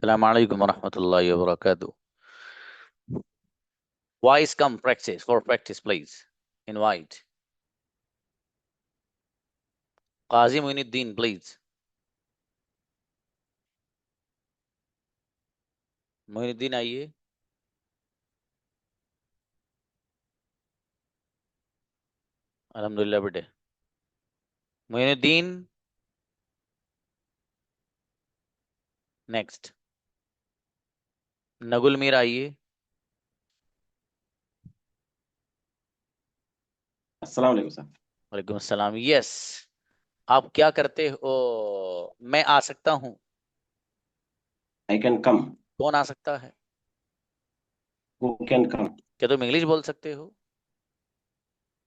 Assalamu alaikum warahmatullahi wabarakatuh. Voice come practice for practice, please. Invite Qazi Muinuddin, please. Muinuddin आइए. अल्हम्दुलिल्लाह बेटे. Muinuddin, next. नगुल Mir आइए. अस्सलाम वालेकुम सर। वालेकुम अस्सलाम. यस. आप क्या करते हो? मैं आ सकता हूँ. I can come. कौन आ सकता है? हु कैन कम? क्या तुम इंग्लिश बोल सकते हो?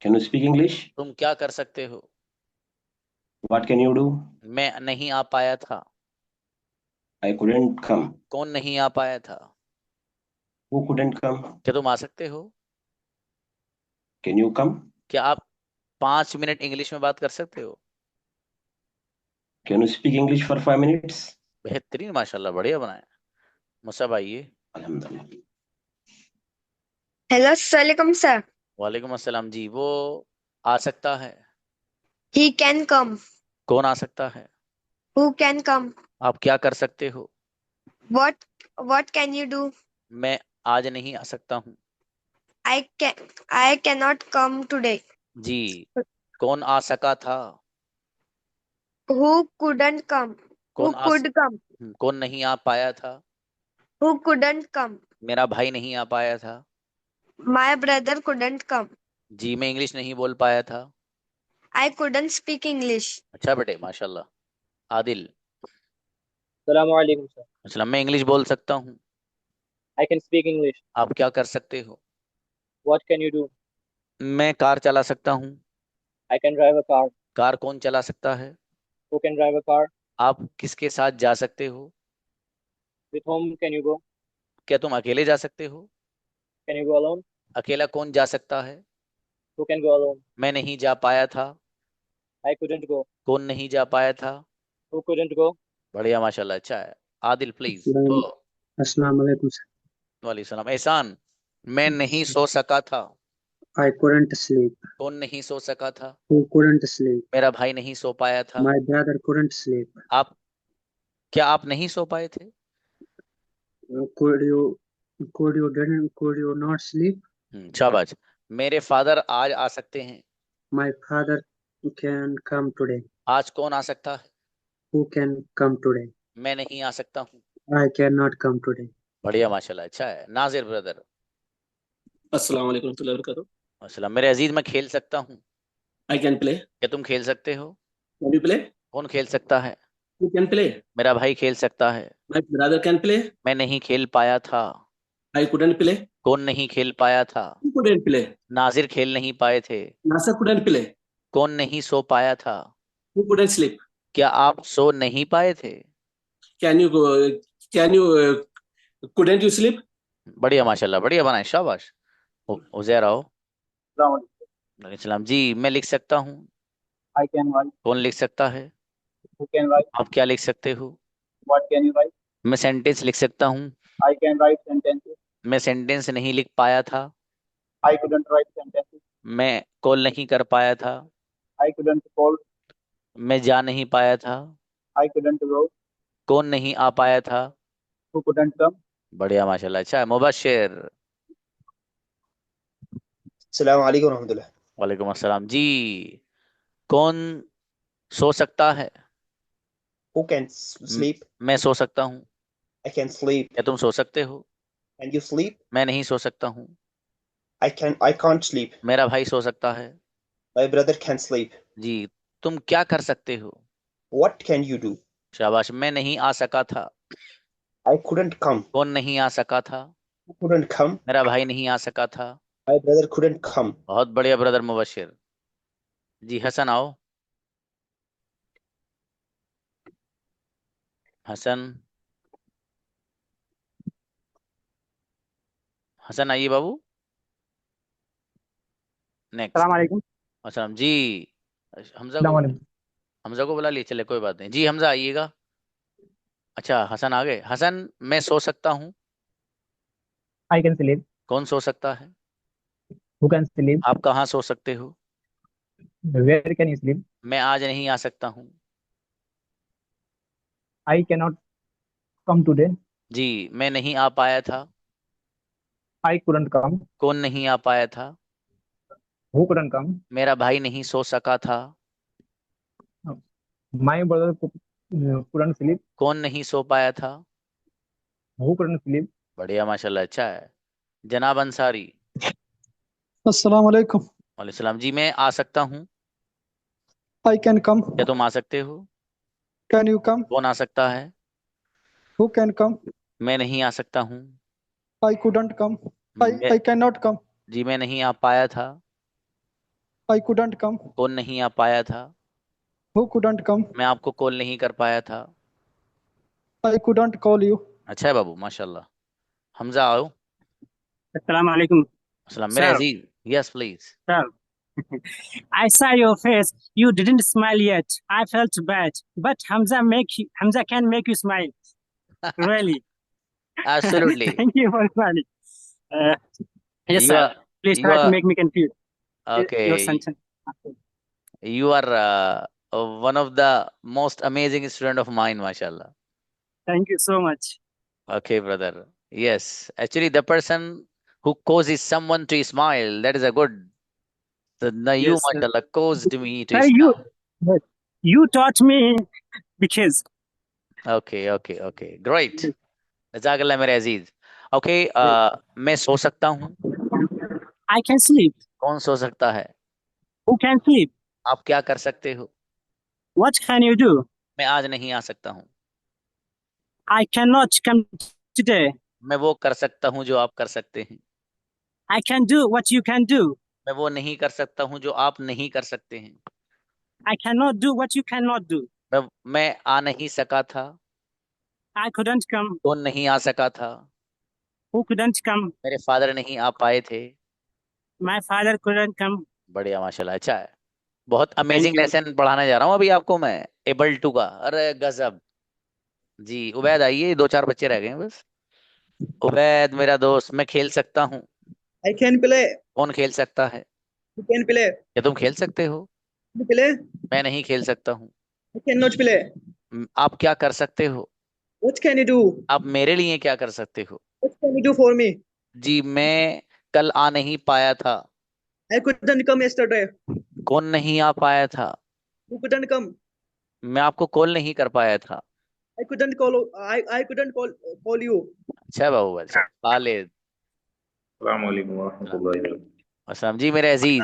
Can you speak English? तुम क्या कर सकते हो? What can you do? मैं नहीं आ पाया था. आई कुडंट कम। कौन नहीं आ पाया था? हु कुडंट कम? क्या तुम आ सकते हो? Can you come? क्या आप 5 मिनट इंग्लिश में बात कर सकते हो? Can you speak English for 5 minutes? बेहतरीन, माशाल्लाह, बढ़िया बनाया. मुसा आइए. अल्हम्दुलिल्लाह। हेलो सलाम सर। वालेकुम अस्सलाम जी. वो आ सकता है. He can come. कौन आ सकता है? Who can come? आप क्या कर सकते हो? What what can you do? मैं आज नहीं आ सकता हूँ. I can not come today. जी. कौन आ सका था? Who couldn't come? हु कौन कुड कम? कौन नहीं आ पाया था? Who couldn't come? मेरा भाई नहीं आ पाया था. My brother couldn't come. जी. मैं इंग्लिश नहीं बोल पाया था. I couldn't speak English. अच्छा बेटे, माशाल्लाह. आदिल. Assalamualaikum sir. मतलब मैं इंग्लिश बोल सकता हूँ. I can speak English. आप क्या कर सकते हो? What can you do? मैं कार चला सकता हूँ. I can drive a car. Car कौन चला सकता है? Who can drive a car? आप किसके साथ जा सकते हो? With whom can you go? क्या तुम अकेले जा सकते हो? Can you go alone? अकेला कौन जा सकता है? Who can go alone? मैं नहीं जा पाया था. I couldn't go. कौन नहीं जा पाया था? Who couldn't go? बढ़िया, माशाल्लाह, अच्छा है. आदिल प्लीज. ओ. अस्सलाम वालेकुम सर। वालेकुम सलाम. एहसान. मैं नहीं सो सका था. I couldn't sleep. कौन नहीं सो सका था? Who couldn't sleep? मेरा भाई नहीं सो पाया था. My brother couldn't sleep. आप क्या आप नहीं सो पाए थे? Could you not sleep? शाबाश. मेरे फादर आज आ सकते हैं. My father can come today. आज कौन आ सकता है? Who can come today? मैं नहीं आ सकता हूँ. I cannot come today. बढ़िया, माशाल्लाह, अच्छा है. नाजिर ब्रदर. अस्सलाम वालेकुम रहमतुल्लाहि व बरकातुहू। माशाल्लाह. मेरे अजीज, मैं खेल सकता हूँ. I can play. क्या तुम खेल सकते हो? Can you play? कौन खेल सकता है? You can play. मेरा भाई खेल सकता है. My brother can play. मैं नहीं खेल पाया था. I couldn't play. कौन नहीं खेल पाया था? You couldn't play. नाजिर खेल नहीं पाए थे. NASA couldn't play. कौन नहीं सो पाया था? You couldn't sleep. क्या आप सो नहीं पाए थे? Can you can you couldn't you sleep? बढ़िया, माशाल्लाह, बढ़िया बनाए, शाबाश. उजैर आओ. वालेकुम सलाम जी. मैं लिख सकता हूँ. I can write. कौन लिख सकता है? Who can write? आप क्या लिख सकते हो? What can you write? मैं सेंटेंस लिख सकता हूँ. I can write sentences. मैं सेंटेंस नहीं लिख पाया था. I couldn't write sentences. मैं कॉल नहीं कर पाया था. I couldn't call. मैं जा नहीं पाया था. I couldn't go. कौन नहीं आ पाया था? Who couldn't come? बढ़िया, माशाल्लाह, अच्छा है. मुबश्शिर. अस्सलाम वालेकुम रहमतुल्लाह। वालेकुम अस्सलाम जी. कौन सो सकता है? Who can म- sleep? मैं सो सकता हूँ. I can sleep. क्या तुम सो सकते हो? Can you sleep? मैं नहीं सो सकता हूँ. I can't sleep. मेरा भाई सो सकता है. My brother can sleep. जी. तुम क्या कर सकते हो? What can you do? शाबाश. मैं नहीं आ सका था. I couldn't come. कौन नहीं आ सका था? Who couldn't come? मेरा भाई नहीं आ सका था. My brother couldn't come. बहुत बढ़िया ब्रदर मुबश्शिर. जी. हसन आओ. हसन. हसन आइए बाबू. Next. Assalamu alaikum. Aslam ji. Hamza को Assalamu बुला. alaikum. हमजा को बुला लिए, चले कोई बात नहीं. जी हमजा आइएगा. अच्छा हसन आ गए। हसन, मैं सो सकता हूँ। I can sleep. कौन सो सकता है? Who can sleep? आप कहाँ सो सकते हो? Where can you sleep? मैं आज नहीं आ सकता हूँ। I cannot come today. जी, मैं नहीं आ पाया था। I couldn't come. कौन नहीं आ पाया था? Who couldn't come? मेरा भाई नहीं सो सका था। My brother couldn't sleep. कौन नहीं सो पाया था? Who couldn't sleep? बढ़िया, माशाल्लाह, अच्छा है। जनाब अंसारी। अस्सलाम वालेकुम। वालेकुम सलाम। जी, मैं आ सकता हूँ। I can come. क्या तुम आ सकते हो? Can you come? कौन आ सकता है? Who can come? मैं नहीं आ सकता हूँ। I couldn't come. मैं I cannot come. जी, मैं नहीं आ पाया था। I couldn't come. कौन नहीं आ पाया था? Who couldn't come? मैं आपको कॉल नहीं कर पाया था। I couldn't call you. अच्छा है बाबू, माशाल्लाह। हमजा आओ। Assalamu alaikum, अस्सलाम मेरे sir. Aziz. Yes please. Sir, I saw your face. You didn't smile yet. I felt bad, but Hamza can make you smile. Really. Absolutely. Thank you for smiling. Uh, yes, you sir. Are Please you try to are make me confused. Okay. Your sentence. You are one of the most amazing student of mine, mashallah. Thank you so much. Okay, brother. Yes, actually, the person who causes someone to smile, that is a good. You, Yes, sir. mashallah, caused me to Sir, you smile. yes, you taught me because Okay, okay, okay. Great. जज़ाकल्लाह मेरे अजीज। Okay, मैं सो सकता हूँ। I can sleep. कौन सो सकता है? Who can sleep? आप क्या कर सकते हो? What can you do? मैं आज नहीं आ सकता हूँ। I cannot come today. मैं वो कर सकता हूँ जो आप कर सकते हैं। I can do what you can do. मैं वो नहीं कर सकता हूँ जो आप नहीं कर सकते हैं। I cannot do what you cannot do. मैं आ नहीं सका था। I couldn't come. कौन नहीं आ सका था? Who couldn't come? मेरे फादर नहीं आ पाए थे। My father couldn't come. बढ़िया, माशाल्लाह, अच्छा है। बहुत Thank अमेजिंग you. लेसन पढ़ाने जा रहा हूँ अभी आपको मैं। एबल टू का, अरे गजब। जी उबैद आइए, 2-4 बच्चे रह गए हैं बस। उबैद मेरा दोस्त, मैं खेल सकता हूँ। I can play. कौन खेल सकता है? You can play. क्या तुम खेल सकते हो? You play. मैं नहीं खेल सकता हूँ। I cannot play. आप क्या कर सकते हो? What can you do? आप मेरे लिए क्या कर सकते हो? What can you do for me? जी, मैं कल आ नहीं पाया था। I couldn't come yesterday. कौन नहीं आ पाया था? Who couldn't come? मैं आपको कॉल नहीं कर पाया था। I couldn't call. I couldn't call you. अच्छा बाबू, अच्छा। खालिद। अस्सलाम वालेकुम वरहमतुल्लाहि वबरकातुहू। असलम जी मेरे अजीज,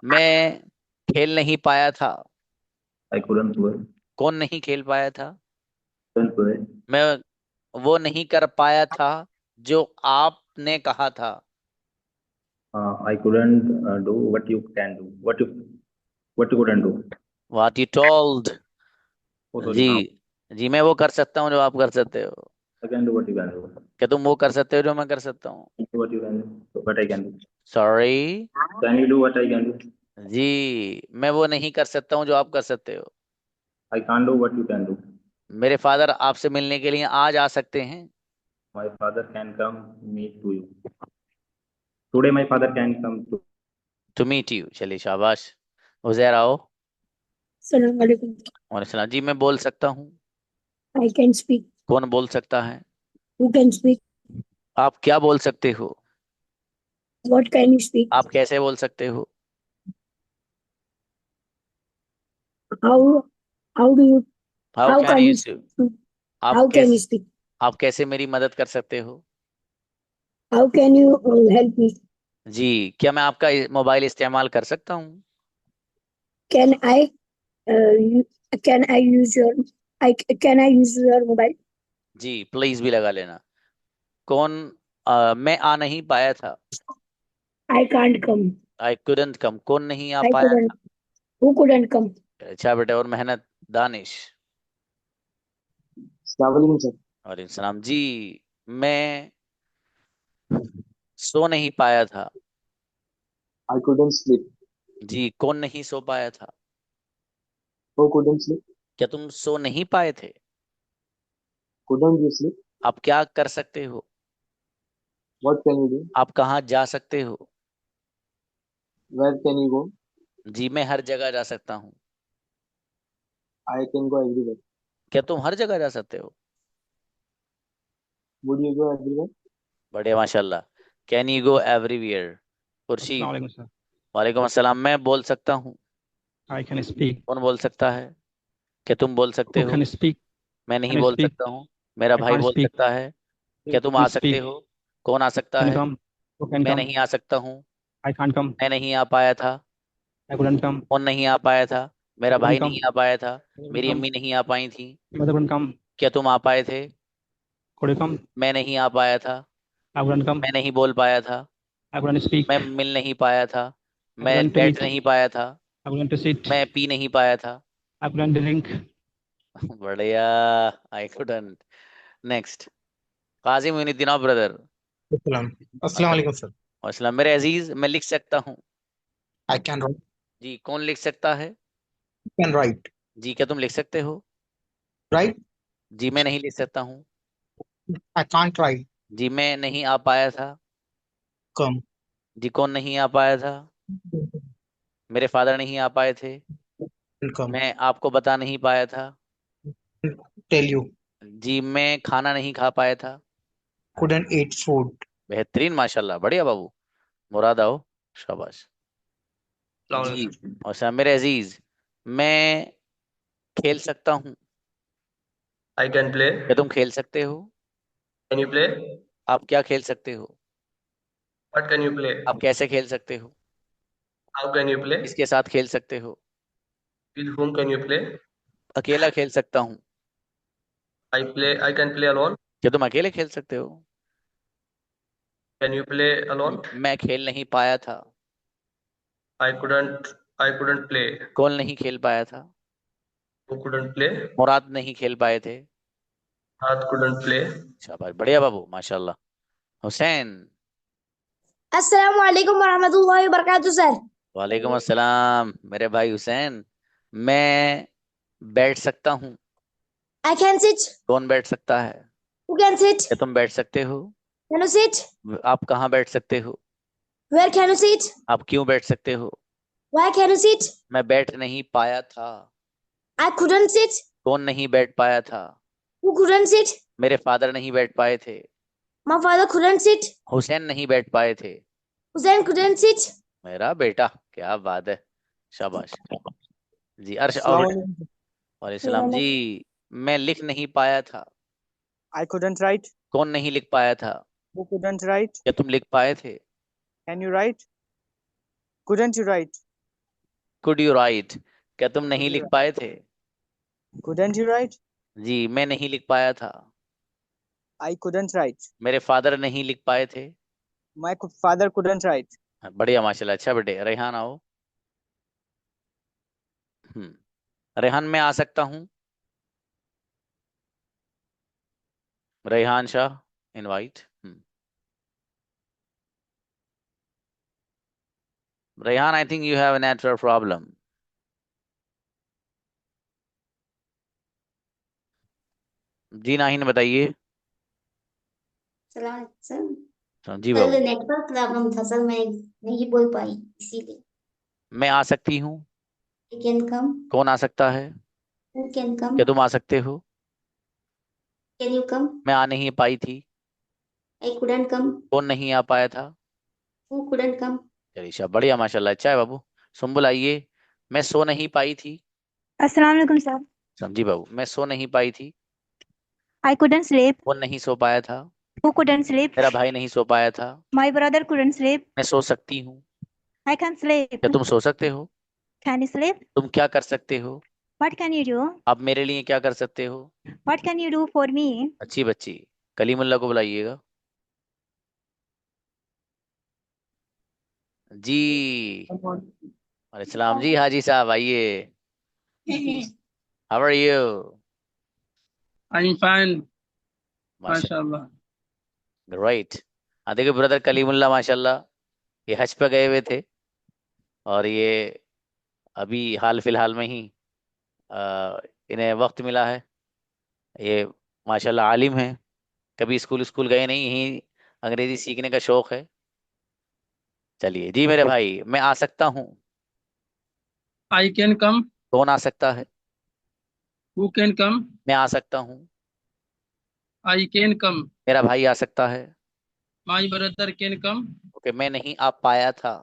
मैं खेल नहीं पाया था। I couldn't play. कौन नहीं खेल पाया था? Couldn't play. मैं वो नहीं कर पाया था जो आपने कहा था। I couldn't do what you can do. What you couldn't do. What you told। Oh, sorry. जी जी, मैं वो कर सकता हूँ जो आप कर सकते हो। I can do what you can do. क्या तुम वो कर सकते हो जो मैं कर सकता हूँ? I can do what you can do. So what I can do. Sorry. Can you do what I can do? जी, मैं वो नहीं कर सकता हूँ जो आप कर सकते हो। I can't do what you can do. मेरे फादर आपसे मिलने के लिए आज आ सकते हैं। My father can come meet to you. Today my father can come to meet you. चलिए शाबाश। उजैर आओ। Assalamu alaikum. वालेकुम सलाम। जी, मैं बोल सकता हूँ। I can speak. कौन बोल सकता है? Who can speak? आप क्या बोल सकते हो? What can you speak? आप कैसे बोल सकते हो? How do you? How How can can you you? से? How can you speak? आप कैसे मेरी मदद कर सकते हो? How can you help me? जी, क्या मैं आपका मोबाइल इस्तेमाल कर सकता हूँ? Can I? Can I use your? Can I use your mobile? जी, प्लीज भी लगा लेना। कौन मैं आ नहीं पाया था। I can't come. I couldn't कम। कौन नहीं आ I पाया couldn't. Who couldn't come? था? अच्छा बेटा, और मेहनत। दानिश। Assalamu alaikum, sir. और सलाम जी, मैं सो नहीं पाया था। I couldn't sleep. जी, कौन नहीं सो पाया था? Who couldn't sleep? क्या तुम सो नहीं पाए थे? Couldn't you sleep? आप क्या कर सकते हो? What can you do? आप कहाँ जा सकते हो? Where can you go? जी मैं हर जगह जा सकता हूँ। I can go everywhere. क्या तुम हर जगह जा सकते हो? Would you go everywhere? बढ़िया माशाल्लाह। Can you go everywhere? Khurshid. Assalamualaikum, sir. वालेकुम अस्सलाम। मैं बोल सकता हूँ। I can speak. कौन बोल सकता है? क्या तुम बोल सकते Who हो? can speak? मैं नहीं Can you बोल speak? सकता हूँ। मेरा I भाई can't बोल speak. सकता है। क्या तुम आ Please सकते speak. हो? कौन आ सकता Can you है? come? Who can मैं come? नहीं आ सकता हूँ। I can't come. मैं नहीं आ पाया था। I couldn't come. कौन नहीं आ पाया था? मेरा I couldn't भाई come. नहीं आ पाया था। I couldn't मेरी come. अम्मी नहीं आ पाई थी। Mother couldn't come. क्या तुम आ पाए थे? Could you come? मैं नहीं आ पाया था। I couldn't come. मैं नहीं बोल पाया था। I couldn't speak. मैं मिल नहीं पाया था। I मैं couldn't बैठ meet. नहीं पाया था। I couldn't sit. मैं पी नहीं पाया था। I couldn't drink. बढ़िया। I couldn't. Next. Qazi Moinuddin brother. अस्सलाम अस्सलाम वालेकुम सर। अस्सलाम। मेरे अजीज मैं लिख सकता हूँ। I can write. जी कौन लिख सकता है? Can write. जी क्या तुम लिख सकते हो? राइट। जी मैं नहीं लिख सकता हूँ। I can't right. जी मैं नहीं आ पाया था। कम। जी कौन नहीं आ पाया था? मेरे फादर नहीं आ पाए थे। कम। मैं आपको बता नहीं पाया था। Tell you. जी मैं खाना नहीं खा पाया था। Couldn't eat food. बेहतरीन माशाल्लाह। बढ़िया बाबू। मुराद आओ। शाबाश। जी और सर मेरे अजीज मैं खेल सकता हूँ। I can play. क्या तुम खेल सकते हो? Can you play? आप क्या खेल सकते हो? What can you play? आप कैसे खेल सकते हो? How can you play? किसके साथ खेल सकते हो? With whom can you play? अकेला खेल सकता हूँ। I can play alone. क्या तुम अकेले खेल सकते हो? Can you play alone? मैं खेल नहीं पाया था। I couldn't play. कौन नहीं खेल पाया था? Who couldn't play? मुराद नहीं खेल पाए थे। Hath couldn't play. शाबाश। बढ़िया बाबू माशाल्लाह। हुसैन। अस्सलाम वालेकुम वरहमतुल्लाहि वबरकातुहू सर। वालेकुम अस्सलाम मेरे भाई हुसैन। मैं बैठ सकता हूँ। I can sit. कौन बैठ सकता है? Who can sit? क्या तुम बैठ सकते हो? Can you sit? आप कहाँ बैठ सकते हो? Where can you sit? आप क्यों बैठ सकते हो? Why can you sit? मैं बैठ नहीं पाया था। I couldn't sit. कौन नहीं बैठ पाया था? Who couldn't sit? मेरे फादर नहीं बैठ पाए थे। My father couldn't sit. Hussain नहीं बैठ पाए थे। Hussein couldn't sit. मेरा बेटा। क्या बात है। शाबाश। जी अर्श अस्सलाम और वालेकुम। वालेकुम जी। मैं लिख नहीं पाया था। I couldn't write. कौन नहीं लिख पाया था? Who couldn't write? क्या तुम लिख पाए थे? Can you write? Couldn't you write? Could you right? क्या तुम नहीं Could you लिख write? पाए थे? Couldn't you write? जी मैं नहीं लिख पाया था। I couldn't write. मेरे फादर नहीं लिख पाए थे। My father couldn't write. बढ़िया माशाल्लाह। अच्छा बेटे रेहान आओ। रेहान मैं आ सकता हूँ। Rehan Shah invite. Rehan I think you have a network problem. जी नाहिन बताइए। सर जी बाबू। नेटवर्क प्रॉब्लम था सर, मैं नहीं बोल पाई इसीलिए। मैं आ सकती हूँ। I can come. कौन आ सकता है? Who can come? क्या तुम आ सकते हो? Can you come? मैं आ नहीं पाई थी। I couldn't come. कौन नहीं आ पाया था? Who couldn't come? चलिए शाह बढ़िया माशाल्लाह। अच्छा है बाबू। सुम्बुल आइए। मैं सो नहीं पाई थी। अस्सलाम वालेकुम सर। समझी बाबू। मैं सो नहीं पाई थी। I couldn't sleep. कौन नहीं सो पाया था? Who couldn't sleep? मेरा भाई नहीं सो पाया था। My brother couldn't sleep. मैं सो सकती हूँ। I can sleep. क्या तुम सो सकते हो? Can you sleep? तुम क्या कर सकते हो? What can you do? आप मेरे लिए क्या कर सकते हो? What can you do for me? अच्छी बच्ची। कलीमुल्लाह को बुलाइएगा। जी वालेकुम जी। हाजी साहब आइए। How are you? I'm fine. माशाल्लाह। MashaAllah. राइट। हाँ देखिए ब्रदर कलीमुल्लाह माशाल्लाह ये हज पे गए हुए थे और ये अभी हाल फिलहाल में ही इन्हें वक्त मिला है। ये माशाल्लाह आलिम है, कभी स्कूल गए नहीं, यही अंग्रेजी सीखने का शौक है। चलिए जी मेरे भाई, मैं आ सकता हूँ। I can come. कौन आ सकता है? Who can come? मैं आ सकता हूँ। I can come. मेरा भाई आ सकता है। My brother can come. Okay, मैं नहीं आ पाया था।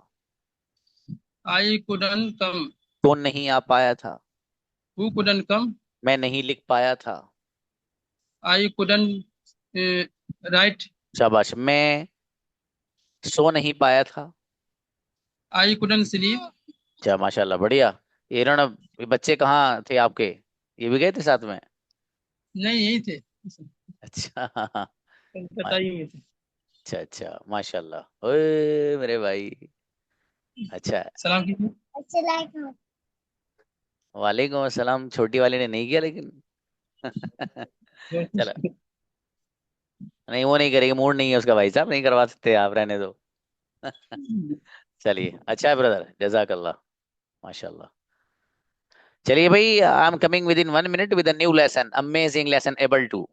I couldn't come. कौन नहीं आ पाया था? Who couldn't come? मैं नहीं लिख पाया था। I couldn't uh, write. शाबाश। मैं सो नहीं पाया था। I couldn't sleep. अच्छा माशाल्लाह, बढ़िया। ये इन्होंने, ये बच्चे कहाँ थे आपके? ये भी गए थे साथ में? नहीं, यही थे। अच्छा पता ही नहीं थे। अच्छा अच्छा, माशाल्लाह। ओए मेरे भाई, अच्छा है। सलाम कीजिए। वालेकुम अस्सलाम। छोटी वाले ने नहीं किया लेकिन चलो, नहीं वो नहीं करेगी, मूड नहीं है उसका भाई साहब, नहीं करवा सकते आप, रहने दो चलिए, अच्छा है ब्रदर, जजाकल्लाह, माशाल्लाह। चलिए भाई, I am coming with in 1 minute with a new lesson, amazing lesson, able to.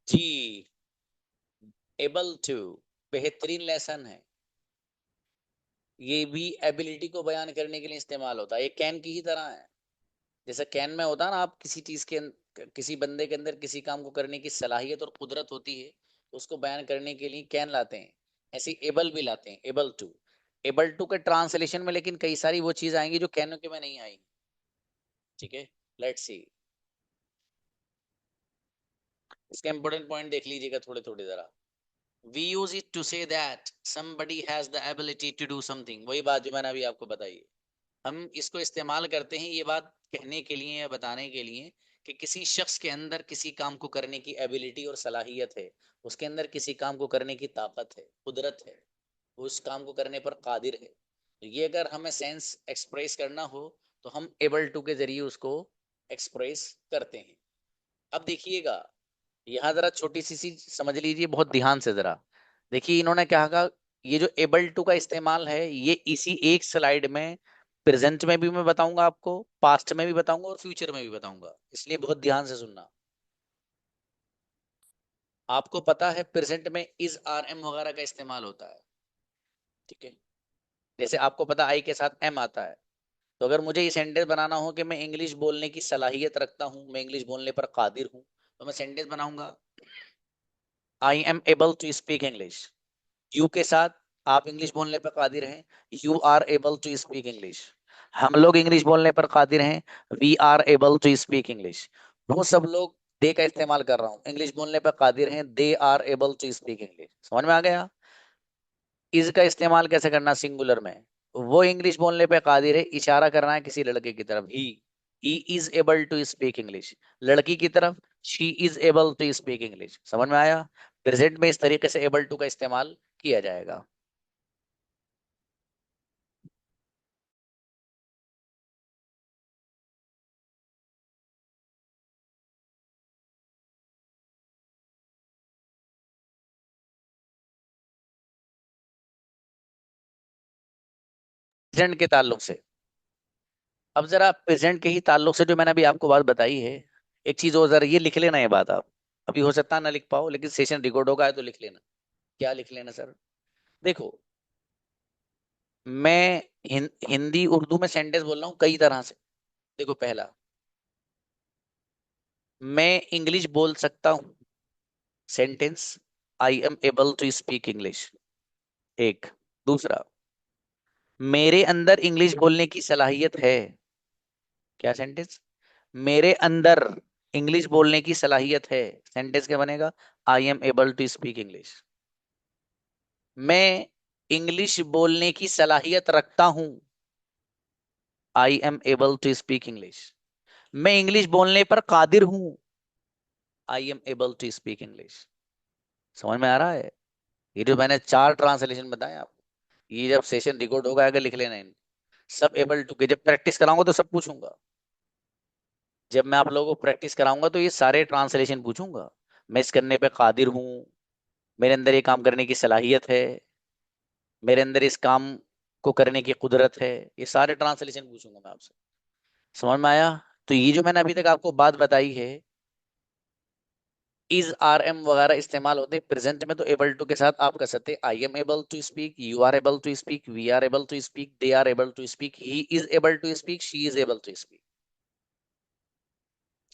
जी, एबल टू बेहतरीन लेसन है। ये भी एबिलिटी को बयान करने के लिए इस्तेमाल होता है, ये कैन की ही तरह है। जैसे कैन में होता है ना, आप किसी चीज के किसी बंदे के अंदर किसी काम को करने की सलाहियत और कुदरत होती है, तो उसको बयान करने के लिए कैन लाते हैं। ऐसे एबल भी लाते हैं, एबल टू। एबल टू के ट्रांसलेशन में लेकिन कई सारी वो चीज आएंगी जो कैन के में नहीं आई। ठीक है, लेट्स सी, इसके इंपोर्टेंट पॉइंट देख लीजिएगा थोड़े थोड़े जरा। We use it to say that somebody has the ability to do something, वही बात जो मैंने अभी आपको बताई। हम इसको इस्तेमाल करते हैं ये बात कहने के लिए या बताने के लिए कि किसी शख्स के अंदर किसी काम को करने की एबिलिटी और सलाहियत है, उसके अंदर किसी काम को करने की ताकत है, कुदरत है, वो उस काम को करने पर कादिर है। तो ये अगर हमें सेंस एक्सप्रेस करना हो तो हम एबल टू के जरिए उसको एक्सप्रेस करते हैं। अब देखिएगा, यहाँ जरा छोटी सी चीज समझ लीजिए बहुत ध्यान से जरा। देखिए इन्होंने क्या कहा, ये जो एबल टू का इस्तेमाल है ये इसी एक स्लाइड में प्रेजेंट में भी मैं बताऊंगा आपको, पास्ट में भी बताऊंगा और फ्यूचर में भी बताऊंगा, इसलिए बहुत ध्यान से सुनना। आपको पता है प्रेजेंट में इज, आर, एम वगैरह का इस्तेमाल होता है। ठीक है, जैसे आपको पता आई के साथ एम आता है, तो अगर मुझे ये सेंटेंस बनाना हो कि मैं इंग्लिश बोलने की सलाहियत रखता हूँ, मैं इंग्लिश बोलने पर कादिर हूँ, तो मैं सेंटेंस बनाऊंगा I am able to speak English. You के साथ आप इंग्लिश बोलने पर कादिर हैं, you are able to speak English. हम लोग इंग्लिश बोलने पर कादिर हैं, we are able to speak English. वो सब लोग दे का इस्तेमाल कर रहा हूँ, इंग्लिश बोलने पर कादिर हैं, they are able to speak English. समझ में आ गया? इज का इस्तेमाल कैसे करना सिंगुलर में, वो इंग्लिश बोलने पे कादिर है, इशारा करना है किसी लड़के की तरफ, he is able to speak English. लड़की की तरफ she is able to speak English. समझ में आया? प्रेजेंट में इस तरीके से एबल टू का इस्तेमाल किया जाएगा। प्रेजेंट के ताल्लुक से, अब जरा प्रेजेंट के ही ताल्लुक से जो मैंने अभी आपको बात बताई है, एक चीज और जरा ये लिख लेना ये बात आप। अभी हो सकता है ना लिख पाओ, लेकिन सेशन रिकॉर्ड होगा तो लिख लेना। क्या लिख लेना सर? देखो, मैं हिंदी उर्दू में सेंटेंस बोल रहा हूँ कई तरह से। देखो, पहला, मैं इंग्लिश बोल सकता हूँ, sentence I am able to speak English, एक। दूसरा, मेरे अंदर इंग्लिश बोलने की सलाहियत है, क्या सेंटेंस? मेरे अंदर इंग्लिश बोलने की सलाहियत है, सेंटेंस क्या बनेगा? I am able to speak English. मैं इंग्लिश बोलने की सलाहियत रखता हूं, I am able to speak English. मैं इंग्लिश बोलने पर कादिर हूं, I am able to speak English. समझ में आ रहा है? ये जो मैंने 4 ट्रांसलेशन बताए आपको, ये जब सेशन रिकॉर्ड होगा अगर लिख लेना इन सब एबल टू के। जब प्रैक्टिस कराऊंगा तो सब पूछूंगा। जब मैं आप लोगों को प्रैक्टिस कराऊंगा तो ये सारे ट्रांसलेशन पूछूंगा। मैं इस करने पे कादिर हूं, मेरे अंदर ये काम करने की सलाहियत है, मेरे अंदर इस काम को करने की कुदरत है, ये सारे ट्रांसलेशन पूछूंगा मैं आपसे। समझ में आया? तो ये जो मैंने अभी तक आपको बात बताई है, इज, आर, एम वगैरह इस्तेमाल होते हैं प्रेजेंट में, तो एबल टू के साथ आप कर सकते हैं I am able to speak, you are able to speak, we are able to speak, they are able to speak, he is able to speak, she is able to speak.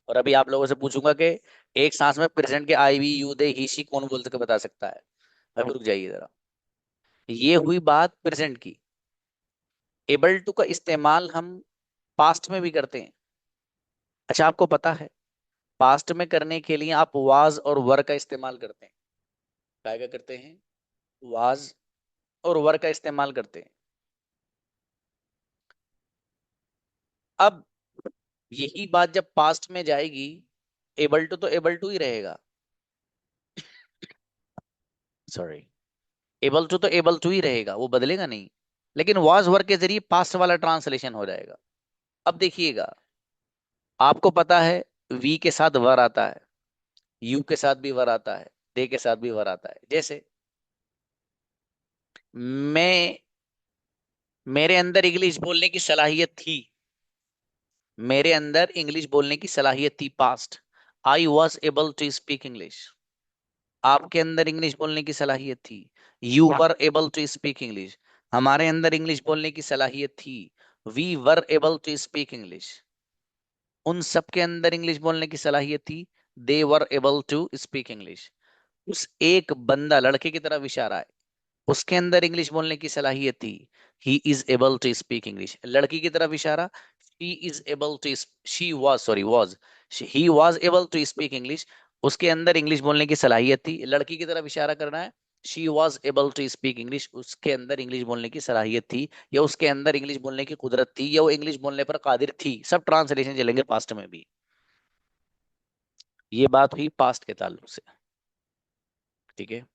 और अभी आप लोगों से पूछूंगा कि एक सांस में प्रेजेंट के I, we, you, they, he, she कौन बोल के बता सकता है? अभी रुक जाइए जरा। ये हुई बात प्रेजेंट की। एबल टू का इस्तेमाल हम पास्ट में भी करते हैं। अच्छा, आपको पता है पास्ट में करने के लिए आप वाज और वर का इस्तेमाल करते हैं। क्या करते हैं? वाज और वर का इस्तेमाल करते हैं। अब यही बात जब पास्ट में जाएगी, एबल टू तो एबल टू ही रहेगा, सॉरी, एबल टू तो एबल टू ही रहेगा, वो बदलेगा नहीं। लेकिन वाज वर के जरिए पास्ट वाला ट्रांसलेशन हो जाएगा। अब देखिएगा, आपको पता है वी के साथ वर आता है, यू के साथ भी वर आता है, दे के साथ भी वर आता है। जैसे मैं, मेरे अंदर इंग्लिश बोलने की सलाहियत थी, मेरे अंदर इंग्लिश बोलने की सलाहियत थी, past, I was able to speak English. आपके अंदर इंग्लिश बोलने की सलाहियत थी, you were able to speak English. हमारे अंदर इंग्लिश बोलने की सलाहियत थी, we were able to speak English. उन सब के अंदर इंग्लिश बोलने की सलाहियत थी, they were able to speak English. उस एक बंदा, लड़के की तरफ इशारा है, उसके अंदर इंग्लिश बोलने की सलाहियत थी, he is able to speak English. लड़की की तरफ इशारा, she is able to, she was, sorry was, he was able to speak English. उसके अंदर इंग्लिश बोलने की सलाहियत थी। लड़की की तरफ इशारा करना है, she was able to speak English, उसके अंदर इंग्लिश बोलने की सलाहियत थी, या उसके अंदर इंग्लिश बोलने की कुदरत थी, या वो इंग्लिश बोलने पर कादिर थी। सब ट्रांसलेशन चलेंगे पास्ट में भी। ये बात हुई पास्ट के ताल्लुक से, ठीक है।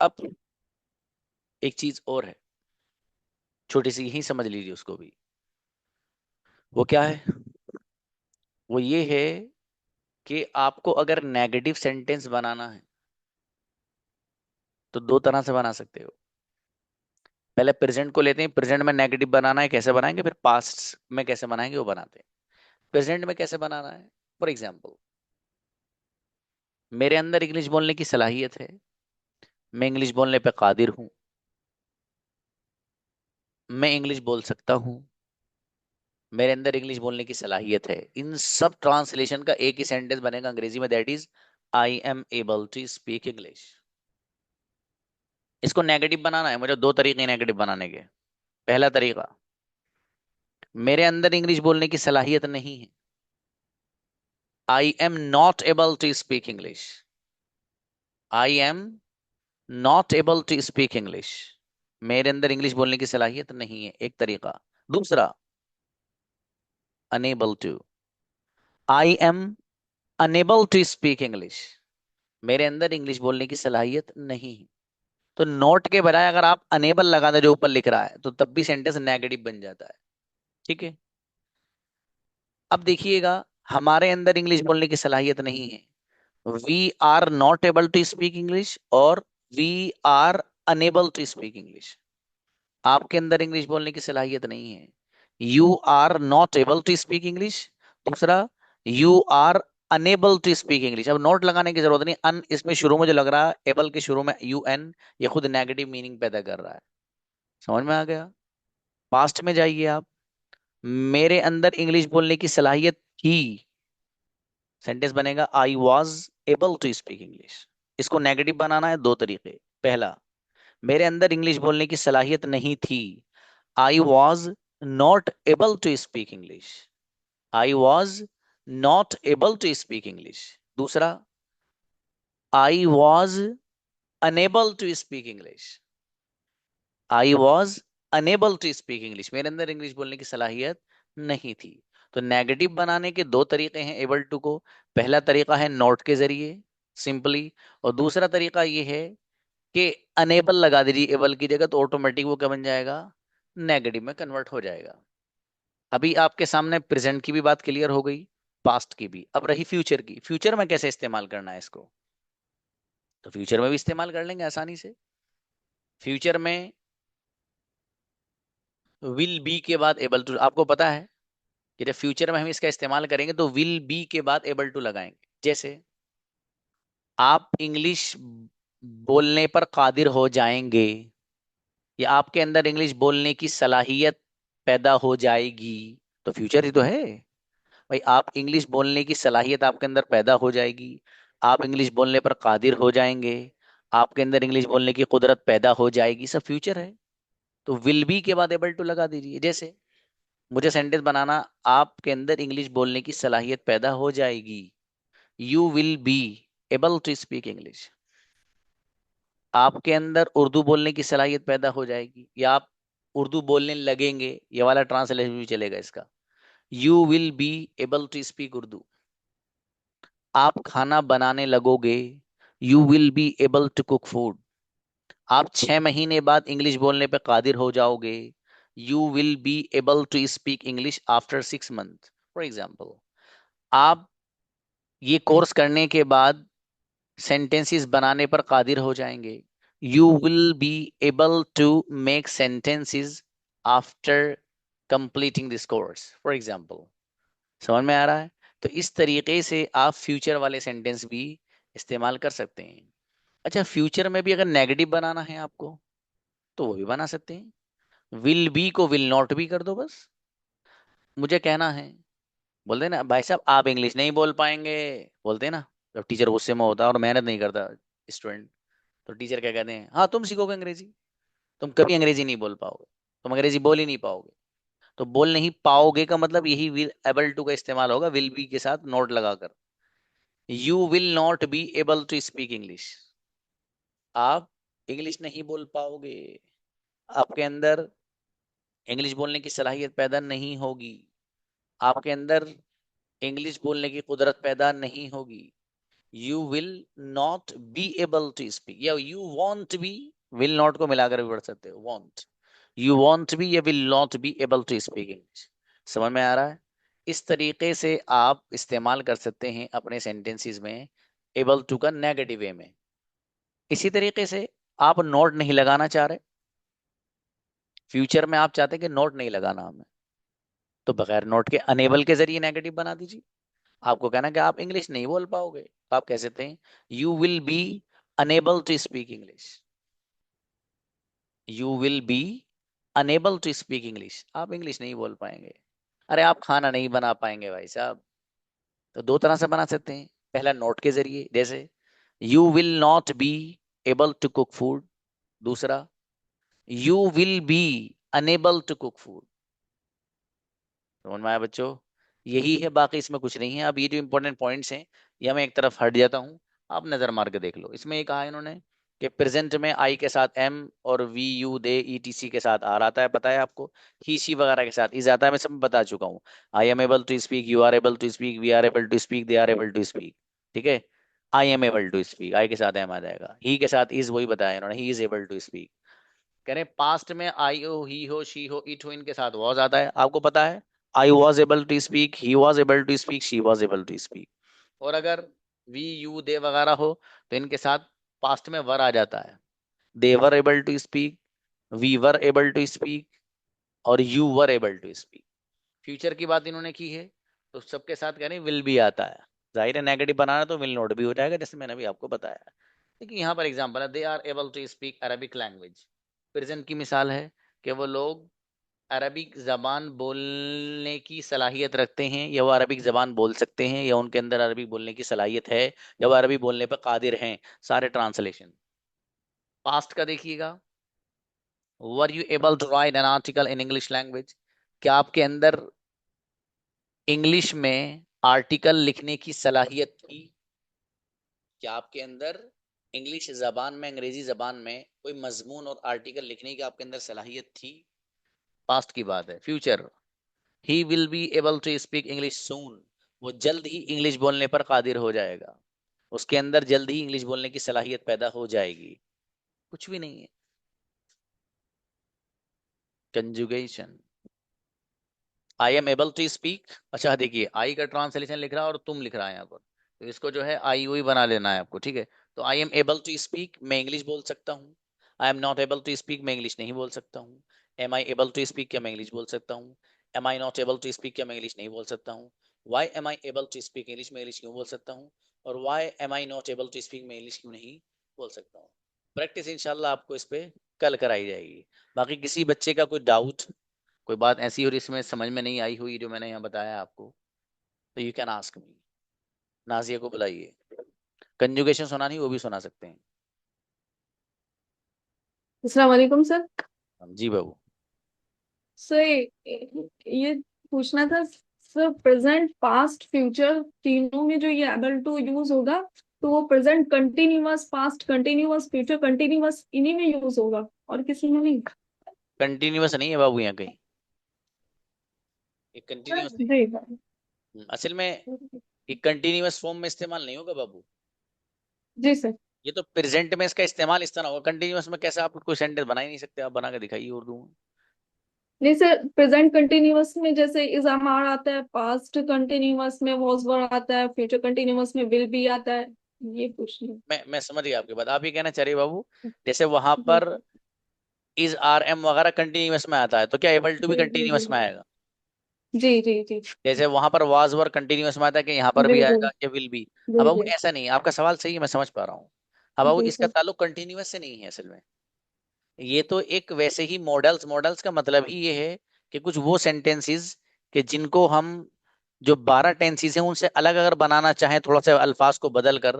अब एक चीज और है, छोटी सी ही समझ लीजिए उसको भी। वो क्या है? वो ये है कि आपको अगर नेगेटिव सेंटेंस बनाना है तो 2 तरह से बना सकते हो। पहले प्रेजेंट को लेते हैं, प्रेजेंट में नेगेटिव बनाना है, कैसे बनाएंगे? फिर पास्ट में कैसे बनाएंगे, वो बनाते हैं। प्रेजेंट में कैसे बनाना है? फॉर एग्जाम्पल, मेरे अंदर इंग्लिश बोलने की सलाहियत है, मैं इंग्लिश बोलने पे कादिर हूं, मैं इंग्लिश बोल सकता हूं, मेरे अंदर इंग्लिश बोलने की सलाहियत है। इन सब ट्रांसलेशन का एक ही सेंटेंस बनेगा अंग्रेजी में, that is I am able to speak English. इसको नेगेटिव बनाना है मुझे, 2 तरीके नेगेटिव बनाने के। पहला तरीका, मेरे अंदर इंग्लिश बोलने की सलाहियत नहीं है, I am not able to speak English, I am not able to speak English. मेरे अंदर इंग्लिश बोलने की सलाहियत नहीं है, एक तरीका। दूसरा, unable to, I am unable to speak English, मेरे अंदर इंग्लिश बोलने की सलाहियत नहीं है। तो नॉट के बजाय अगर आप अनेबल लगा दे जो ऊपर लिख रहा है तो तब भी सेंटेंस नेगेटिव बन जाता है। ठीक है, अब देखिएगा हमारे अंदर इंग्लिश बोलने की सलाहियत नहीं है, we are not able to speak English और we are unable to speak English. आपके अंदर इंग्लिश बोलने की सलाहियत नहीं है, you are not able to speak English, दूसरा you are unable to speak English. अब नॉट लगाने की जरूरत नहीं, अन इसमें शुरू में जो लग रहा है, एबल के शुरू में यू एन, ये खुद नेगेटिव मीनिंग पैदा कर रहा है। समझ में आ गया? पास्ट में जाइए आप, मेरे अंदर इंग्लिश बोलने की सलाहियत थी, सेंटेंस बनेगा I was able to speak English. इसको नेगेटिव बनाना है दो तरीके, पहला मेरे अंदर इंग्लिश बोलने की सलाहियत नहीं थी, I was not able to speak English, I was not able to speak English. दूसरा I was unable to speak English, I was unable to speak English, मेरे अंदर इंग्लिश बोलने की सलाहियत नहीं थी। तो नेगेटिव बनाने के दो तरीके हैं एबल टू को, पहला तरीका है नॉट के जरिए सिंपली, और दूसरा तरीका ये है कि अनेबल लगा दीजिए एबल की जगह, तो ऑटोमेटिक वो क्या बन जाएगा, नेगेटिव में कन्वर्ट हो जाएगा। अभी आपके सामने प्रेजेंट की भी बात क्लियर हो गई, पास्ट की भी। अब रही फ्यूचर की, फ्यूचर में कैसे इस्तेमाल करना है इसको, तो फ्यूचर में भी इस्तेमाल कर लेंगे आसानी से। फ्यूचर में विल बी के बाद एबल टू, आपको पता है कि जब फ्यूचर में हम इसका इस्तेमाल करेंगे तो विल बी के बाद एबल टू लगाएंगे। जैसे आप इंग्लिश बोलने पर कादिर हो जाएंगे, या आपके अंदर इंग्लिश बोलने की सलाहियत पैदा हो जाएगी, तो फ्यूचर ही तो है भाई। आप इंग्लिश बोलने की सलाहियत आपके अंदर पैदा हो जाएगी, आप इंग्लिश बोलने पर कादिर हो जाएंगे, आपके अंदर इंग्लिश बोलने की कुदरत पैदा हो जाएगी, सब फ्यूचर है। तो विल बी के बाद एबल टू लगा दीजिए। जैसे मुझे सेंटेंस बनाना, आपके अंदर इंग्लिश बोलने की सलाहियत पैदा हो जाएगी, you will be able to speak English. आपके अंदर उर्दू बोलने की सलाहियत पैदा हो जाएगी, या आप उर्दू बोलने लगेंगे, ये वाला ट्रांसलेशन भी चलेगा इसका, you will be able to speak Urdu. आप खाना बनाने लगोगे, you will be able to cook food. आप 6 महीने बाद इंग्लिश बोलने पे कादिर हो जाओगे, you will be able to speak English after 6 month for example. आप ये कोर्स करने के बाद सेंटेंसेस बनाने पर कादिर हो जाएंगे, you will be able to make sentences after completing this course for example. समझ में आ रहा है? तो इस तरीके से आप फ्यूचर वाले सेंटेंस भी इस्तेमाल कर सकते हैं। अच्छा, फ्यूचर में भी अगर नेगेटिव बनाना है आपको तो वो भी बना सकते हैं, विल बी को विल नॉट भी कर दो बस। मुझे कहना है, बोलते ना भाई साहब आप इंग्लिश नहीं बोल पाएंगे, बोलते ना जब टीचर गुस्से में होता है और मेहनत नहीं करता स्टूडेंट, तो टीचर क्या कहते हैं, हाँ तुम सीखोगे अंग्रेजी, तुम कभी अंग्रेजी नहीं बोल पाओगे, तुम अंग्रेजी बोल ही नहीं पाओगे। तो बोल नहीं पाओगे का मतलब यही विल एबल टू का इस्तेमाल होगा, विल बी के साथ नोट लगाकर, you will not be able to speak English, आप इंग्लिश नहीं बोल पाओगे, आपके अंदर इंग्लिश बोलने की सलाहियत पैदा नहीं होगी, आपके अंदर इंग्लिश बोलने की कुदरत पैदा नहीं होगी, you will not be able to speak, या you won't be, will not को मिलाकर भी पढ़ सकते हो, वॉन्ट, यू वॉन्ट बी या will not be able to speak English. समझ में आ रहा है? इस तरीके से आप इस्तेमाल कर सकते हैं अपने सेंटेंसेस में एबल टू का नेगेटिव वे में। इसी तरीके से आप नोट नहीं लगाना चाह रहे, फ्यूचर में आप चाहते हैं कि नोट नहीं लगाना हमें, तो बगैर नोट के अनेबल के जरिए नेगेटिव बना दीजिए। आपको कहना कि आप इंग्लिश नहीं बोल पाओगे, तो आप कह सकते हैं you will be unable to speak English, you will be unable to speak English, आप इंग्लिश नहीं बोल पाएंगे। अरे आप खाना नहीं बना पाएंगे भाई साहब, तो दो तरह से बना सकते हैं, पहला नोट के जरिए, जैसे you will not be able to cook food, दूसरा you will be unable to cook food. समझ में आया बच्चों? यही है, बाकी इसमें कुछ नहीं है। अब ये जो इंपॉर्टेंट पॉइंट्स हैं, ये मैं एक तरफ हट जाता हूँ, आप नजर मार के देख लो। इसमें ये कहा इन्होंने कि प्रेजेंट में आई के साथ एम और वी यू दे ईटीसी के साथ आर आता है, पता है आपको। ही शी वगैरह के साथ इज आता है, मैं सब बता चुका हूँ। I am able to speak, you are able to speak, we are able to speak, they are able to speak. ठीक है, I am able to speak, I के साथ एम आ जाएगा। ही के साथ इज, वही बताया इन्होंने, he is able to speak. कह रहे पास्ट में आई हो, ही हो, शी हो, इट हो, इनके साथ वॉज आता है, आपको पता है। I was able to speak, he was able to speak, she was able to speak. और अगर वी यू दे वगैरह हो तो इनके साथ पास्ट में वर आ जाता है। They were able to speak, we were able to speak और you were able to speak. Future की बात इन्होंने की है तो सबके साथ कह रहे विल भी आता है। जाहिर है नेगेटिव बनाना तो विल नॉट भी हो जाएगा, जैसे मैंने भी आपको बताया। लेकिन यहाँ पर एग्जांपल है, they are able to speak Arabic language. Present की मिसाल है कि वो लोग अरबिक ज़बान बोलने की सलाहियत रखते हैं, या वो अरबिक ज़बान बोल सकते हैं, या उनके अंदर अरबी बोलने की सलाहियत है, या वो अरबी बोलने पर कादिर हैं। सारे ट्रांसलेशन। पास्ट का देखिएगा, were you able to write an article in English language. क्या आपके अंदर इंग्लिश में आर्टिकल लिखने की सलाहियत थी? क्या आपके अंदर इंग्लिश ज़बान में, अंग्रेजी ज़बान में कोई मजमून और आर्टिकल लिखने की आपके अंदर सलाहियत थी? पास्ट की बात है। Future, he will be able to speak English soon. वो जल्द ही इंग्लिश बोलने पर कादिर हो जाएगा, उसके अंदर जल्द ही इंग्लिश बोलने की सलाहियत पैदा हो जाएगी। कुछ भी नहीं है। Conjugation, I am able to speak. अच्छा देखिए, आई का ट्रांसलेशन लिख रहा है और तुम लिख रहा है यहाँ पर, तो इसको जो है आई वही बना लेना है आपको। ठीक है, तो I am able to speak, मैं इंग्लिश बोल सकता हूँ। I am not able to speak, मैं इंग्लिश नहीं बोल सकता हूँ। Am I able to speak, क्या मैं इंग्लिश बोल सकता हूँ? Am I not able to speak, क्या मैं इंग्लिश नहीं बोल सकता हूँ? Why am I able to speak English, मैं इंग्लिश क्यों बोल सकता हूँ? और why am I not able to speak, मैं इंग्लिश क्यों नहीं बोल सकता हूँ? प्रैक्टिस इंशाल्लाह आपको इस पे कल कराई जाएगी। बाकी किसी बच्चे का कोई डाउट, कोई बात ऐसी और इसमें समझ में नहीं आई हुई जो मैंने यहाँ बताया आपको, तो you can ask me. Nazia को बुलाइए, कंजुगेशन सुना नहीं वो भी सुना सकते हैं। अस्सलाम वालेकुम सर। जी बाबू। सर ये पूछना था सर, प्रेजेंट पास्ट फ्यूचर तीनों में जो ये एबल टू यूज होगा तो वो present continuous, past continuous, future continuous इन्हीं में यूज होगा और किसी में नहीं? कंटिन्यूअस नहीं है बाबू यहाँ कहीं, एक कंटिन्यूअस जी असल में एक कंटिन्यूअस फॉर्म में इस्तेमाल नहीं होगा बाबू। जी सर। ये तो प्रेजेंट में इसका इस्तेमाल इस तरह होगा, कंटिन्यूअस में कैसे आप कोई सेंटेंस बना ही नहीं सकते, आप बना के दिखाइए उर्दू में। नहीं सर, प्रेजेंट कंटिन्यूअस में जैसे इज अमार आता है, पास्ट कंटिन्यूअस में वॉज वर आता है, फ्यूचर कंटिन्यूअस में विल बी आता है, ये पूछना। मैं समझ गया आपकी बात। आप ये कहना चाह रही बाबू, जैसे वहां पर इज आर एम वगैरह कंटिन्यूअस में आता है तो क्या एबल टू भी कंटिन्यूअस में आएगा? जी जी जी। जैसे वहां पर वाज वर कंटिन्यूअस में आता है कि यहाँ पर भी बिल्कुल आएगा या विल बी। अब बाबू ऐसा नहीं है, आपका सवाल सही है, मैं समझ पा रहा हूँ। अब बाबू जी इसका सर। ताल्लुक कंटिन्यूअस से नहीं है असल में। ये तो एक वैसे ही मॉडल्स, मॉडल्स का मतलब ही ये है कि कुछ वो सेंटेंसेस कि जिनको हम जो 12 टेंसेस हैं उनसे अलग अगर बनाना चाहें, थोड़ा सा अल्फाज को बदल कर,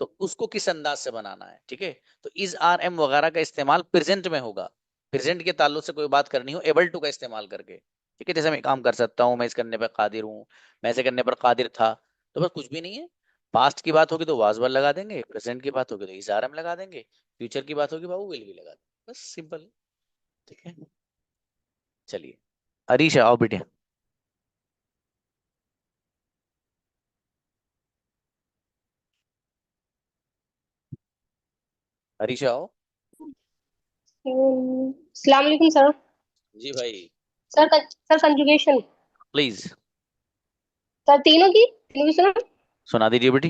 तो उसको किस अंदाज से बनाना है। ठीक है, तो इज आर एम वगैरह का इस्तेमाल प्रेजेंट में होगा, प्रेजेंट के ताल्लुक से कोई बात करनी हो एबल टू का इस्तेमाल करके। ठीक है, जैसे मैं काम कर सकता हूँ, मैं इस करने पर कादिर हूँ, मैं ऐसे करने पर कादिर था, तो बस कुछ भी नहीं है। पास्ट की बात होगी तो वाज वर लगा देंगे, प्रेजेंट की बात होगी तो इज आर एम लगा देंगे, फ्यूचर की बात होगी बाबू विल भी लगा देंगे, बस सिंपल। ठीक है, चलिए अरीशा आओ बेटे। अरीशा आओ। अस्सलाम वालेकुम सर। जी भाई। सर कंजुगेशन प्लीज सर, तीनों की सुना। सुना दीजिए बेटी।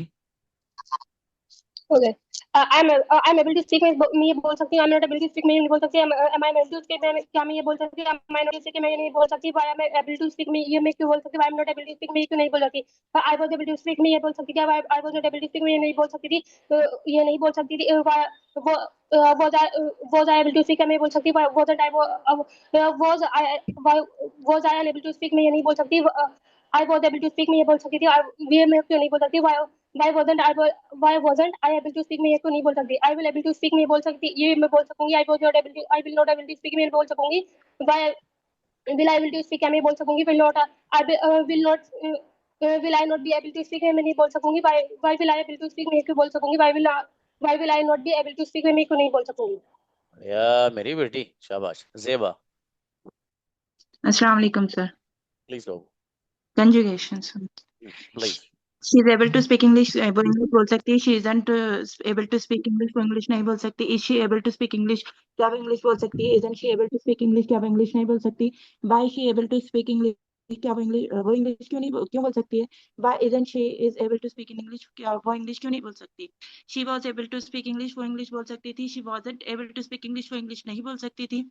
Okay, I am able to speak, मैं ये बोल सकती हूँ। I am not able to speak, मैं ये नहीं बोल सकती। Am I able to speak, क्या मैं ये बोल सकती हूँ? एम आई नॉट स्पीक, मैं ये नहीं बोल सकती। I am able to speak, मैं ये मैं क्यों बोल सकती हूँ? I am not able to speak, मैं ये क्यों नहीं बोल सकती? I was able to speak, मैं ये बोल सकती थी। I was not able to speak, मैं ये नहीं बोल सकती थी। ये नहीं बोल सकती थी। वो was I able to speak, मैं ये बोल सकती। wasn't I, was I unable to speak, मैं ये नहीं बोल सकती। I was able to speak, मैं ये बोल सकती थी। ये मैं क्यों नहीं बोल सकती? why wasn't I able to speak, मैं ये क्यों नहीं बोल सकती? I will able to speak, मैं ये बोल सकती, ये मैं बोल सकूंगी। I will not able to speak, मैं बोल सकूंगी। why will I able to speak, मैं बोल सकूंगी। will not will I not be able to speak, मैं नहीं बोल सकूंगी। why will I able to speak, मैं क्यों बोल सकूंगी। why will Why will I not be able to speak? मैं क्यों नहीं बोल सकूंगी? या मेरी बेटी, शाबाश। Zeba, Assalamu alaikum, sir. Please low, Conjugation, sir. Please. She is able to speak English, वो English बोल सकती है. She isn't able to speak English, वो English नहीं बोल सकती. Is she able to speak English? क्या वो English बोल सकती है? Isn't she able to speak English? क्या वो English नहीं बोल सकती? Why is she able to speak English? क्या वो English क्यों बोल सकती है? Why isn't she is able to speak in English? क्या वो English क्यों नहीं बोल सकती? She was able to speak English, वो English बोल सकती थी. She wasn't able to speak English, वो English नहीं बोल सकती थी.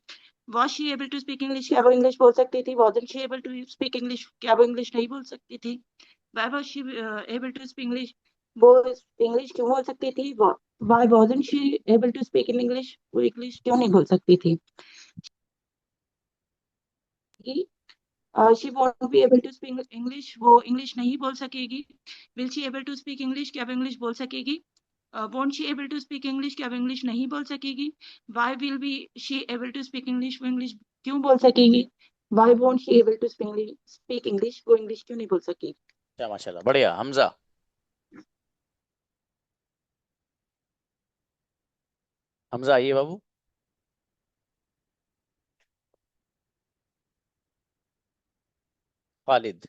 Was she able to speak English? क्या वो English बोल सकती थी? Wasn't she able to speak English? क्या वो English नहीं बोल सकती थी? Why was she able to speak English? वो English क्यों बोल सकती थी? Why wasn't she able to speak in English? वो English क्यों नहीं बोल सकती थी? She won't be able to speak English. वो English नहीं बोल सकेगी. Will she able to speak English? क्या वो English बोल सकेगी? Won't she able to speak English? क्या वो English नहीं बोल सकेगी? Why will be she able to speak English? वो English क्यों बोल सकेगी? Why won't she able to speak English? वो English क्यों नहीं बोल सकेगी? क्या माशाल्लाह, बढ़िया। हमजा, हमजा आइए बाबू। खालिद,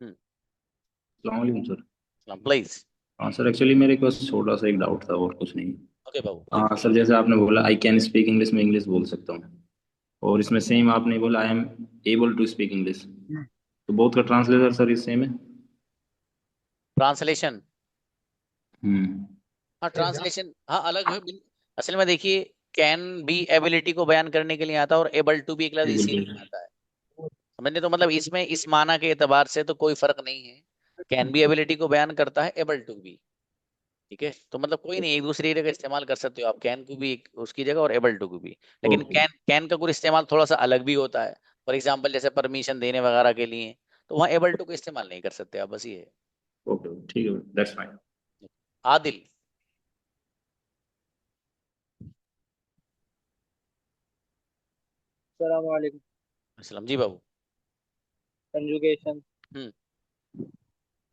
अस्सलाम वालेकुम सर। प्लीज। हाँ सर, एक्चुअली मेरे पास छोटा सा एक डाउट था और कुछ नहीं। ओके बाबू। हाँ सर, जैसे आपने बोला आई कैन स्पीक इंग्लिश, में इंग्लिश बोल सकता हूँ, और इसमें सेम आपने बोला I am able to speak English, तो बोथ का ट्रांसलेटर सर इस सेम है? ट्रांसलेशन, हम्म, हाँ ट्रांसलेशन, हाँ अलग है। असल में देखिए, कैन भी एबिलिटी को बयान करने के लिए आता है, और एबल टू भी एक लफ्ज इसीलिए आता है। समझने, तो मतलब इसमें इस माना के एतबार से तो कोई फर्क नहीं है। कैन भी एबिलिटी को बयान करता है, एबल टू भी, ठीक है। तो मतलब कोई नहीं, एक दूसरी जगह इस्तेमाल कर सकते हो आप, कैन को भी उसकी जगह और एबल टू को भी। लेकिन कैन का कुछ इस्तेमाल थोड़ा सा अलग भी होता है। फॉर एग्जाम्पल जैसे परमिशन देने वगैरह के लिए, तो वहाँ एबल टू को इस्तेमाल नहीं कर सकते आप, बस ये है। ओके ठीक है, दैट्स फाइन। आदिल, अस्सलाम वालेकुम। अस्सलाम जी बाबू। Conjugation, hmm,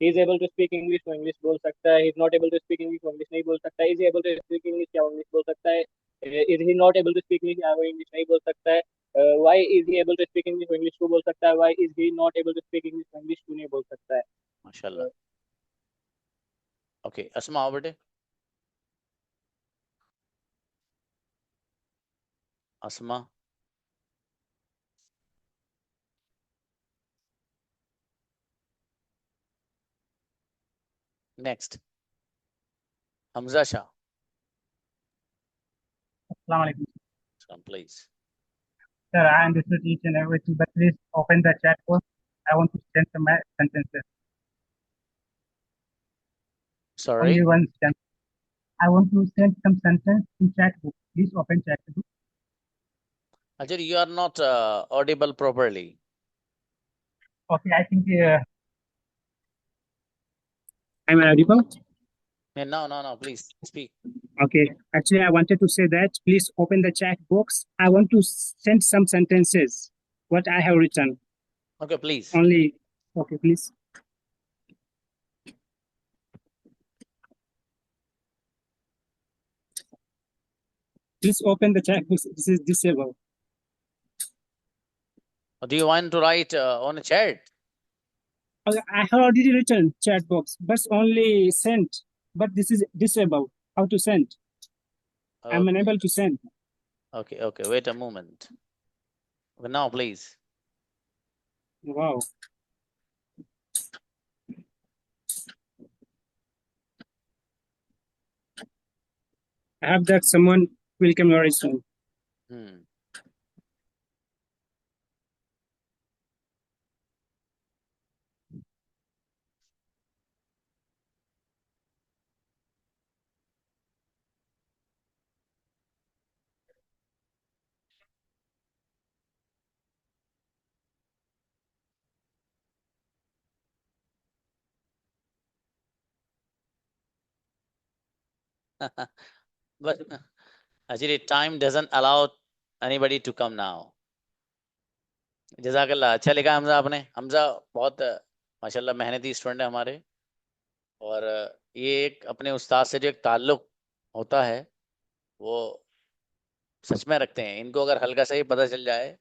he is able to speak English, वो इंग्लिश बोल सकता है. he is not able to speak English, वो इंग्लिश नहीं बोल सकता है. is he able to speak English, क्या वो इंग्लिश बोल सकता है. is he not able to speak English, क्या वो इंग्लिश नहीं बोल सकता है. why is he able to speak English, वो इंग्लिश को बोल सकता है. why is he not able to speak English, वो इंग्लिश को नहीं बोल सकता है. माशाल्लाह। ओके, अस्मा आओ बेटे। Asma, next Hamza Shah, Assalamu alaikum. Please. Sir, I understood each and everything, but please open the chat box. I want to send some sentences. Sorry, Only one sentence. I want to send some sentence in chat box. Please open chat box. Ajay, you are not audible properly. Okay, I think I'm audible. No, please speak. Okay, actually, I wanted to say that please open the chat box. I want to send some sentences, what I have written. Okay, please. Only, okay, please. Please open the chat box. This is disabled. Do you want to write on a chat? Okay, I have already written chat box, but only sent. But this is disabled. How to send? I'm Okay. unable to send. Okay, wait a moment. Okay, now please. Wow. I hope that someone will come very soon. But actually time doesn't allow anybody to come now. जज़ाकल्लाह, अच्छा लिखा हमजा आपने। हमजा बहुत माशाल्लाह मेहनती student है हमारे, और ये एक अपने उस्ताद से जो एक ताल्लुक होता है वो सच में रखते हैं। इनको अगर हल्का सा ही पता चल जाए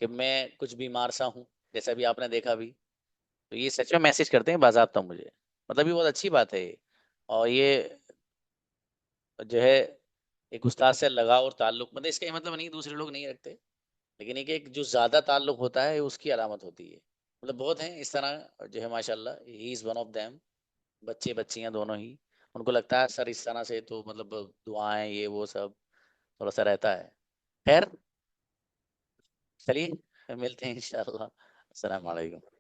कि मैं कुछ बीमार सा हूँ, जैसा भी आपने देखा भी, तो ये सच में मैसेज करते हैं बाज़ाब्ता मुझे। मतलब ये बहुत अच्छी बात है ये। और ये जो है एक उस्ताद से लगाव और ताल्लुक, मतलब इसका ये मतलब नहीं दूसरे लोग नहीं रखते, लेकिन एक जो ज्यादा ताल्लुक होता है उसकी अलामत होती है। मतलब बहुत हैं इस तरह जो है माशाल्लाह, he is one of them. बच्चे बच्चियां दोनों ही, उनको लगता है सर इस तरह से तो मतलब दुआएं ये वो सब थोड़ा सा रहता है। खैर चलिए मिलते हैं इंशाल्लाह। अस्सलाम वालेकुम।